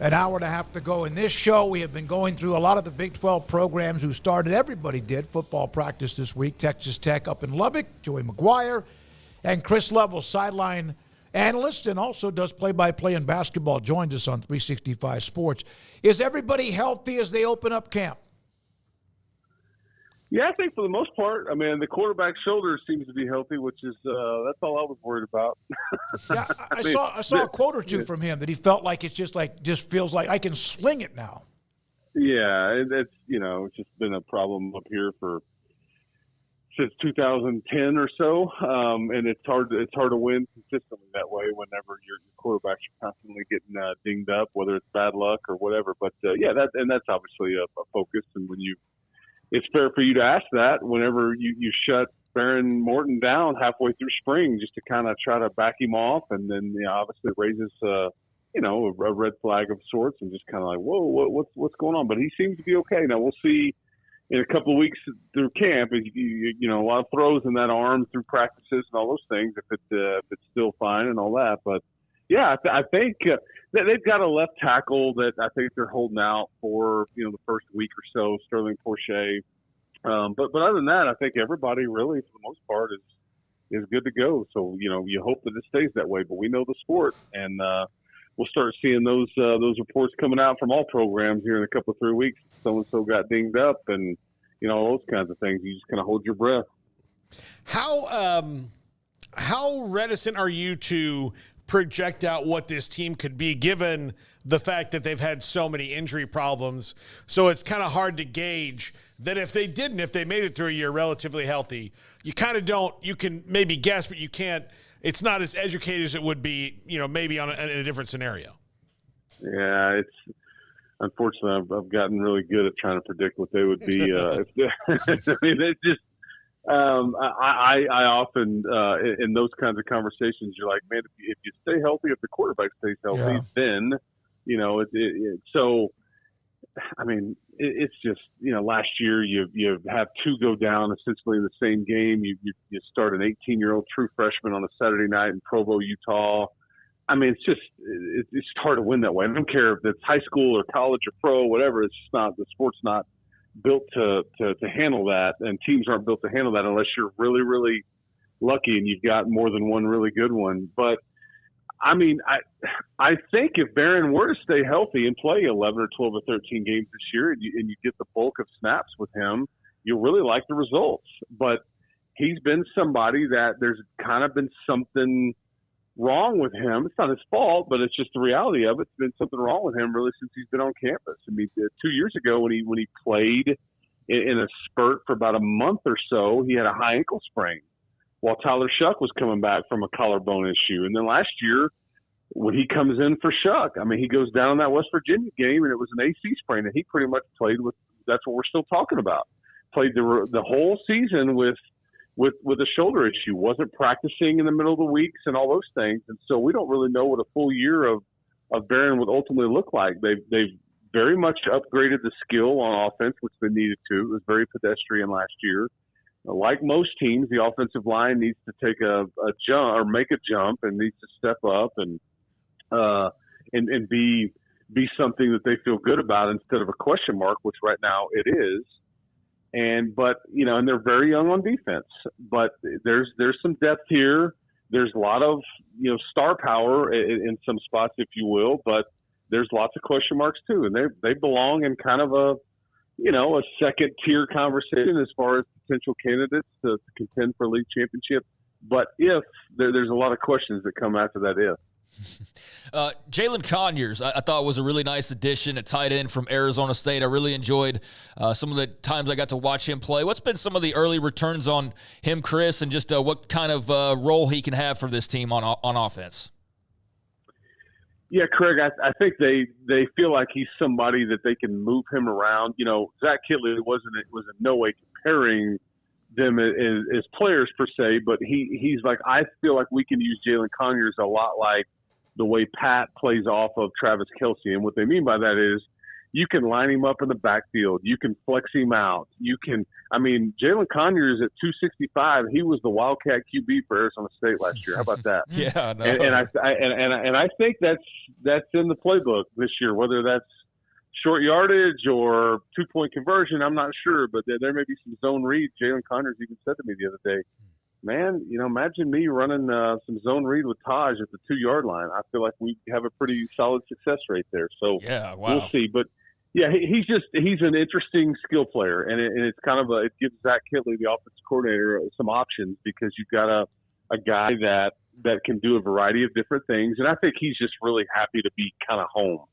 An hour and a half to go in this show. We have been going through a lot of the Big 12 programs who started. Everybody did football practice this week. Texas Tech up in Lubbock, Joey McGuire, and Chris Level, sideline analyst, and also does play-by-play in basketball, joined us on 365 Sports. Is everybody healthy as they open up camp? Yeah, I think for the most part. I mean, the quarterback's shoulder seems to be healthy, which is that's all I was worried about. Yeah, I saw a quote or two from him that he felt like it's just feels like I can sling it now. Yeah, it's it's just been a problem up here since 2010 or so, and it's hard to win consistently that way whenever your quarterbacks are constantly getting dinged up, whether it's bad luck or whatever. But that's obviously a focus, and it's fair for you to ask that whenever you shut Baron Morton down halfway through spring just to kind of try to back him off, and then obviously raises a red flag of sorts, and just kind of like, whoa, what's going on? But he seems to be okay. Now we'll see in a couple of weeks through camp. A lot of throws in that arm through practices and all those things. If it's still fine and all that, but yeah, I think they've got a left tackle that I think they're holding out for the first week or so, Sterling Porsche. But other than that, I think everybody really, for the most part, is good to go. So you hope that it stays that way. But we know the sport, and we'll start seeing those reports coming out from all programs here in a couple of 3 weeks. So and so got dinged up, and all those kinds of things. You just kind of hold your breath. How reticent are you to project out what this team could be, given the fact that they've had so many injury problems? So it's kind of hard to gauge that if they made it through a year relatively healthy, you kind of don't, you can maybe guess, but you can't, it's not as educated as it would be, maybe in a different scenario. Yeah, unfortunately, I've gotten really good at trying to predict what they would be. I mean, it's just, I often, in those kinds of conversations, you're like, man, if you stay healthy, if the quarterback stays healthy, then, so, I mean, it's just, last year you have two go down essentially in the same game. You start an 18-year-old true freshman on a Saturday night in Provo, Utah. I mean, it's hard to win that way. I don't care if it's high school or college or pro, whatever. It's just not, the sport's not built to handle that, and teams aren't built to handle that unless you're really, really lucky and you've got more than one really good one. But I mean, I think if Barron were to stay healthy and play 11 or 12 or 13 games this year, and you get the bulk of snaps with him, you'll really like the results. But he's been somebody that there's kind of been something wrong with him. It's not his fault, but it's just the reality of it. It's been something wrong with him really since he's been on campus. I mean, 2 years ago when he played in a spurt for about a month or so, he had a high ankle sprain while Tyler Shuck was coming back from a collarbone issue. And then last year when he comes in for Shuck, I mean, he goes down in that West Virginia game and it was an AC sprain, and he pretty much played with, that's what we're still talking about, played the whole season with a shoulder issue, wasn't practicing in the middle of the weeks and all those things. And so we don't really know what a full year of Barron would ultimately look like. They've very much upgraded the skill on offense, which they needed to. It was very pedestrian last year. Like most teams, the offensive line needs to take a jump or make a jump and needs to step up and be something that they feel good about instead of a question mark, which right now it is. And they're very young on defense, but there's some depth here. There's a lot of, star power in some spots, if you will, but there's lots of question marks too. And they belong in kind of a second tier conversation as far as potential candidates to contend for league championship. But if there's a lot of questions that come after that, if. Jalen Conyers, I thought was a really nice addition, a tight end from Arizona State. I really enjoyed some of the times I got to watch him play. What's been some of the early returns on him, Chris, and just what kind of role he can have for this team on offense? Yeah, Craig, I think they feel like he's somebody that they can move him around. Zach Kittley was in no way comparing them as players per se, but he's like, I feel like we can use Jalen Conyers a lot like the way Pat plays off of Travis Kelce. And what they mean by that is You can line him up in the backfield. You can flex him out. Jalen Conyers at 265, he was the Wildcat QB for Arizona State last year. How about that? Yeah, no. And I think that's in the playbook this year, whether that's short yardage or 2-point conversion, I'm not sure, but there may be some zone read. Jalen Conyers even said to me the other day, man, imagine me running some zone read with Taj at the 2-yard line. I feel like we have a pretty solid success rate there. So yeah, wow. We'll see. But yeah, he's an interesting skill player, and it's kind of it gives Zach Kitley, the offensive coordinator, some options because you've got a guy that can do a variety of different things, and I think he's just really happy to be kind of home.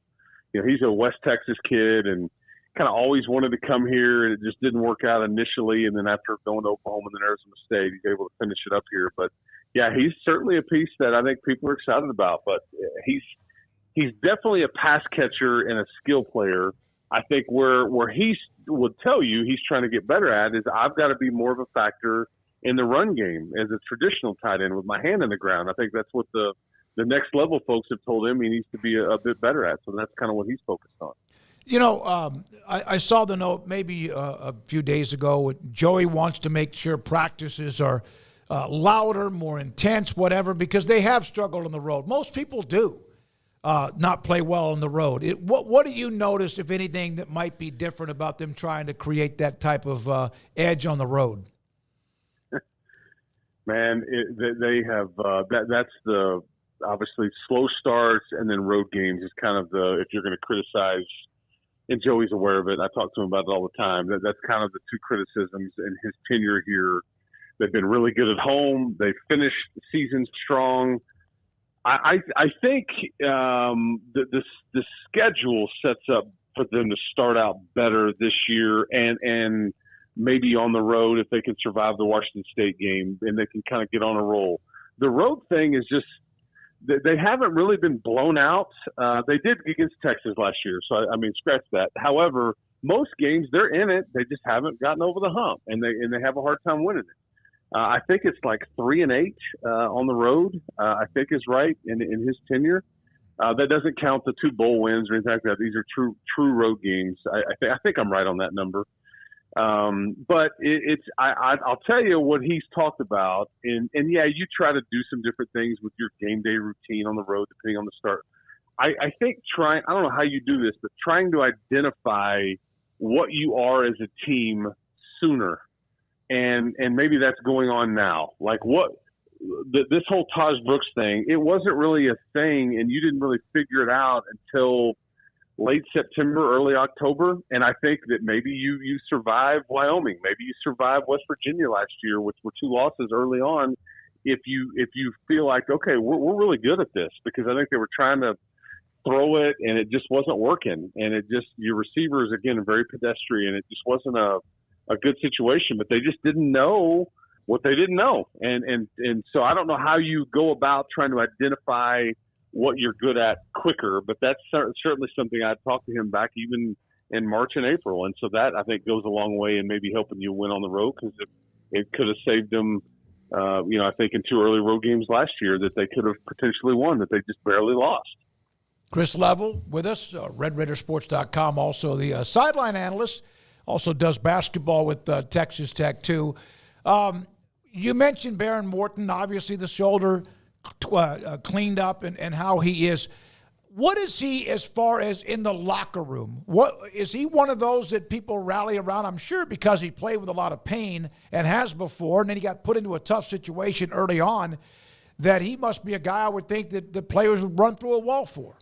He's a West Texas kid and kind of always wanted to come here, and it just didn't work out initially. And then after going to Oklahoma and then Arizona State, he's able to finish it up here. But yeah, he's certainly a piece that I think people are excited about. But he's definitely a pass catcher and a skill player. I think where he would tell you he's trying to get better at is I've got to be more of a factor in the run game as a traditional tight end with my hand in the ground. I think that's what the next level folks have told him he needs to be a bit better at. So that's kind of what he's focused on. I saw the note maybe a few days ago. Joey wants to make sure practices are louder, more intense, whatever, because they have struggled on the road. Most people do not play well on the road. What do you notice, if anything, that might be different about them trying to create that type of edge on the road? Man, they have that's the obviously slow starts and then road games is kind of if you're going to criticize, and Joey's aware of it. I talk to him about it all the time. That's kind of the two criticisms in his tenure here. They've been really good at home. They finished the season strong. I think the schedule sets up for them to start out better this year and maybe on the road if they can survive the Washington State game and they can kind of get on a roll. The road thing is just they haven't really been blown out. They did against Texas last year, so scratch that. However, most games they're in it. They just haven't gotten over the hump, and they have a hard time winning it. I think it's like 3-8 on the road. I think is right in his tenure. That doesn't count the 2 bowl wins or anything like that. These are true road games. I think I'm right on that number. But I'll tell you what he's talked about, and yeah, you try to do some different things with your game day routine on the road depending on the start. I think I don't know how you do this, but trying to identify what you are as a team sooner, and maybe that's going on now. Like this whole Taj Brooks thing, it wasn't really a thing, and you didn't really figure it out until late September, early October, and I think that maybe you survived Wyoming, maybe you survived West Virginia last year, which were 2 losses early on. If you feel like, okay, we're really good at this, because I think they were trying to throw it and it just wasn't working, and your receivers again very pedestrian. It just wasn't a good situation, but they just didn't know what they didn't know, and so I don't know how you go about trying to identify what you're good at quicker, but that's certainly something I'd talk to him back even in March and April. And so that I think goes a long way in maybe helping you win on the road, because it could have saved them, I think in 2 early road games last year that they could have potentially won that they just barely lost. Chris Level with us, RedRaidersports.com, also the sideline analyst, also does basketball with Texas Tech too. You mentioned Baron Morton, obviously the shoulder cleaned up and how he is. What is he as far as in the locker room? What is he one of those that people rally around? I'm sure because he played with a lot of pain and has before, and then he got put into a tough situation early on, that he must be a guy I would think that the players would run through a wall for.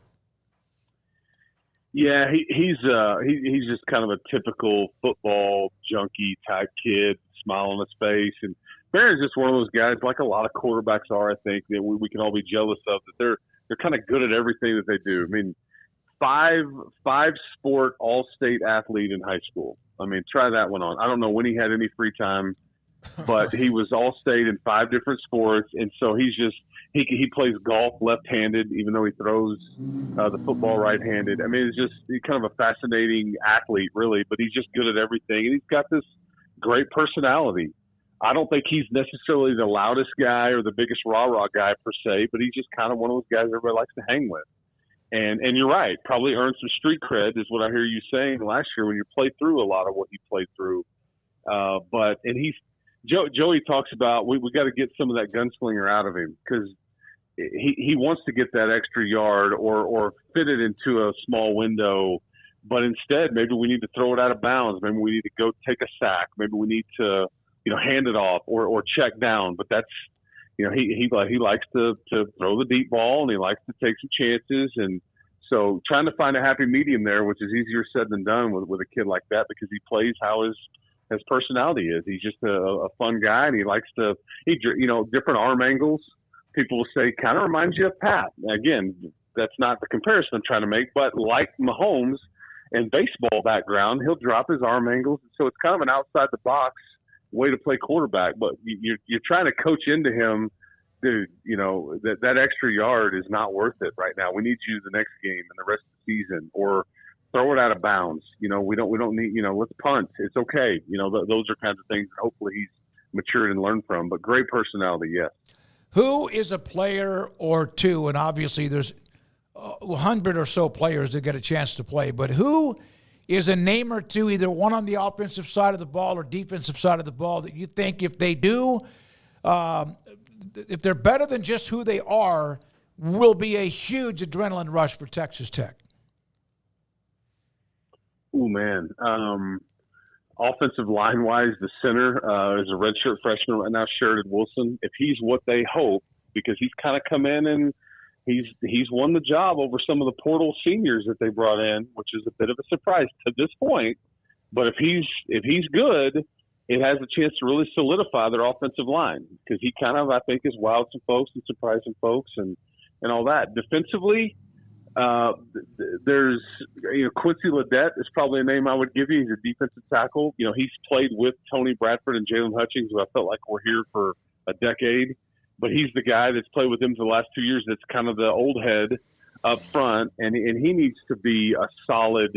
Yeah, he's just kind of a typical football junkie type kid, smile on his face, and Barron's just one of those guys, like a lot of quarterbacks are, I think, that we can all be jealous of, that they're kind of good at everything that they do. I mean, five sport all-state athlete in high school. I mean, try that one on. I don't know when he had any free time, but he was all-state in 5 different sports, and so he plays golf left-handed, even though he throws the football right-handed. I mean, he's kind of a fascinating athlete, really, but he's just good at everything, and he's got this great personality. I don't think he's necessarily the loudest guy or the biggest rah-rah guy per se, but he's just kind of one of those guys everybody likes to hang with. And you're right, probably earned some street cred is what I hear you saying last year when you played through a lot of what he played through. Joey talks about we got to get some of that gunslinger out of him because he wants to get that extra yard or fit it into a small window. But instead, maybe we need to throw it out of bounds. Maybe we need to go take a sack. Maybe we need to, hand it off or check down. But that's, he likes to throw the deep ball and he likes to take some chances. And so trying to find a happy medium there, which is easier said than done with a kid like that because he plays how his personality is. He's just a fun guy and he likes to, different arm angles. People will say kind of reminds you of Pat. Again, that's not the comparison I'm trying to make, but like Mahomes and baseball background, he'll drop his arm angles. So it's kind of an outside the box way to play quarterback, but you're trying to coach into him, dude, that extra yard is not worth it right now. We need you the next game and the rest of the season, or throw it out of bounds. We don't need, let's punt. It's okay. Those are kinds of things that hopefully he's matured and learned from, but great personality. Yes. Who is a player or two, and obviously there's 100 or so players that get a chance to play, but who is a name or two, either one on the offensive side of the ball or defensive side of the ball, that you think if they do, if they're better than just who they are, will be a huge adrenaline rush for Texas Tech? Oh, man. Offensive line-wise, the center is a redshirt freshman right now, Sheridan Wilson. If he's what they hope, because he's kind of come in and he's won the job over some of the portal seniors that they brought in, which is a bit of a surprise to this point. But if he's good, it has a chance to really solidify their offensive line because he kind of, I think, has wowed some folks and surprised some folks and all that. Defensively, there's Quincy Ledet is probably a name I would give you. He's a defensive tackle. He's played with Tony Bradford and Jalen Hutchings, who I felt like were here for a decade. But he's the guy that's played with him for the last 2 years. That's kind of the old head up front, and he needs to be a solid.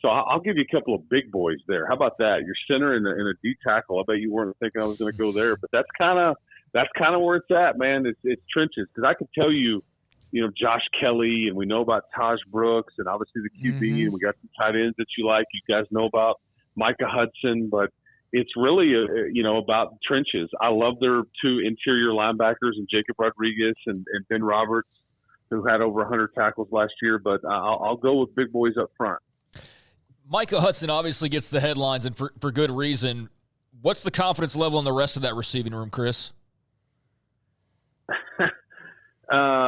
So I'll give you a couple of big boys there. How about that? Your center and a D tackle. I bet you weren't thinking I was going to go there, but that's kind of where it's at, man. It's trenches because I could tell you. Josh Kelly, and we know about Taj Brooks, and obviously the QB, and we got some tight ends that you like. You guys know about Micah Hudson, but it's really, about trenches. I love their two interior linebackers, and Jacob Rodriguez and Ben Roberts, who had over 100 tackles last year, but I'll go with big boys up front. Micah Hudson obviously gets the headlines, and for good reason. What's the confidence level in the rest of that receiving room, Chris?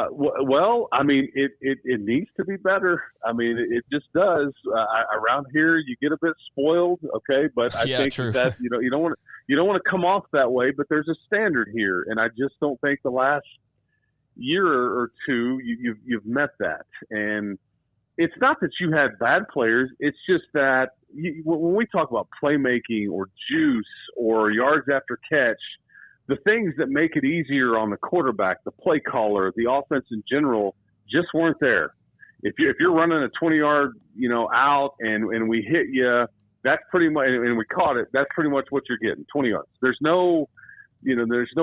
Well, I mean, it needs to be better. I mean, it just does. Around here, you get a bit spoiled, okay? But I think true. that you don't want to come off that way. But there's a standard here, and I just don't think the last year or two you've met that. And it's not that you had bad players. It's just that when we talk about playmaking or juice or yards after catch, the things that make it easier on the quarterback, the play caller, the offense in general, just weren't there. If you're running a 20-yard, out and we hit you, that's pretty much, and we caught it. That's pretty much what you're getting, 20 yards. There's no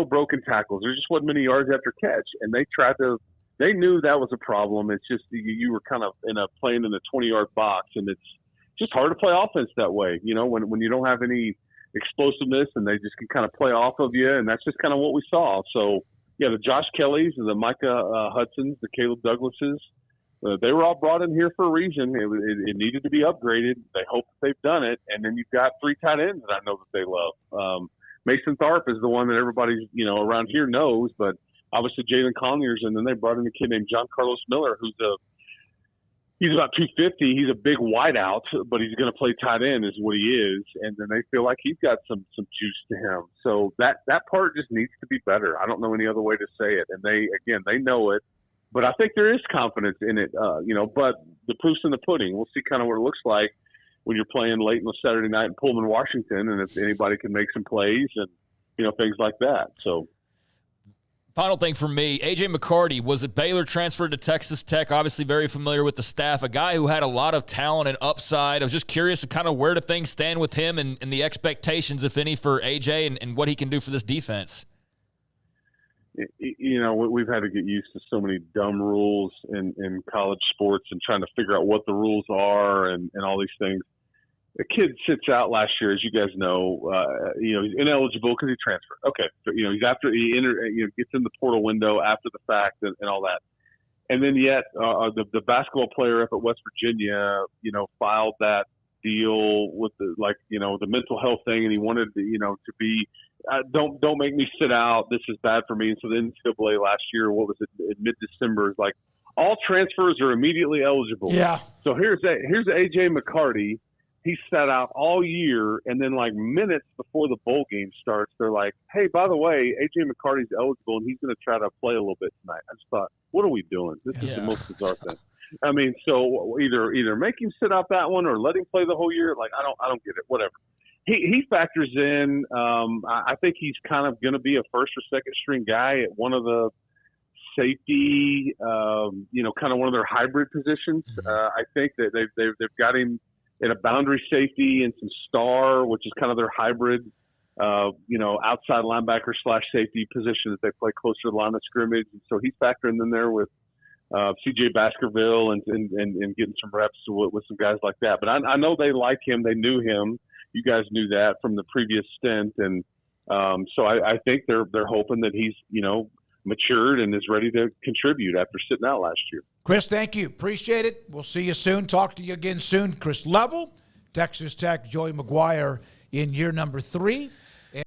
broken tackles. There just wasn't many yards after catch, and they knew that was a problem. It's just you were kind of playing in a 20-yard box, and it's just hard to play offense that way. When you don't have any explosiveness and they just can kind of play off of you, and that's just kind of what we saw. So yeah, the Josh Kellys and the Micah Hudsons, the Caleb Douglases, they were all brought in here for a reason. It needed to be upgraded. They hope that they've done it. And then you've got three tight ends that I know that they love. Mason Tharp is the one that everybody around here knows, but obviously Jalen Conyers, and then they brought in a kid named John Carlos Miller, he's about 250. He's a big wideout, but he's going to play tight end is what he is. And then they feel like he's got some juice to him. So that part just needs to be better. I don't know any other way to say it. And they know it, but I think there is confidence in it, but the proof's in the pudding. We'll see kind of what it looks like when you're playing late on a Saturday night in Pullman, Washington, and if anybody can make some plays and, things like that. So, final thing for me, A.J. McCarty was at Baylor, transferred to Texas Tech, obviously very familiar with the staff, a guy who had a lot of talent and upside. I was just curious of kind of where do things stand with him and the expectations, if any, for A.J. and what he can do for this defense. we've had to get used to so many dumb rules in college sports and trying to figure out what the rules are and all these things. The kid sits out last year, as you guys know. He's ineligible because he transferred. Okay, so, he gets in the portal window after the fact and all that. And then yet the basketball player up at West Virginia, filed that deal with the mental health thing, and he wanted to be don't make me sit out. This is bad for me. And so the NCAA last year, what was it, in mid-December, is like all transfers are immediately eligible. Yeah. So here's AJ McCarty. He sat out all year, and then like minutes before the bowl game starts, they're like, "Hey, by the way, AJ McCarty's eligible, and he's going to try to play a little bit tonight." I just thought, what are we doing? This is the most bizarre thing. I mean, so either make him sit out that one or let him play the whole year. Like, I don't get it. Whatever. He factors in. I think he's kind of going to be a first or second string guy at one of the safety, kind of one of their hybrid positions. I think that they've got him in a boundary safety and some star, which is kind of their hybrid, outside linebacker / safety position that they play closer to the line of scrimmage. And so he's factoring in there with C.J. Baskerville and getting some reps with some guys like that. But I know they like him. They knew him. You guys knew that from the previous stint. And so I think they're hoping that he's, matured and is ready to contribute after sitting out last year. Chris, thank you. Appreciate it. We'll see you soon. Talk to you again soon. Chris Level, Texas Tech, Joey McGuire in year number 3.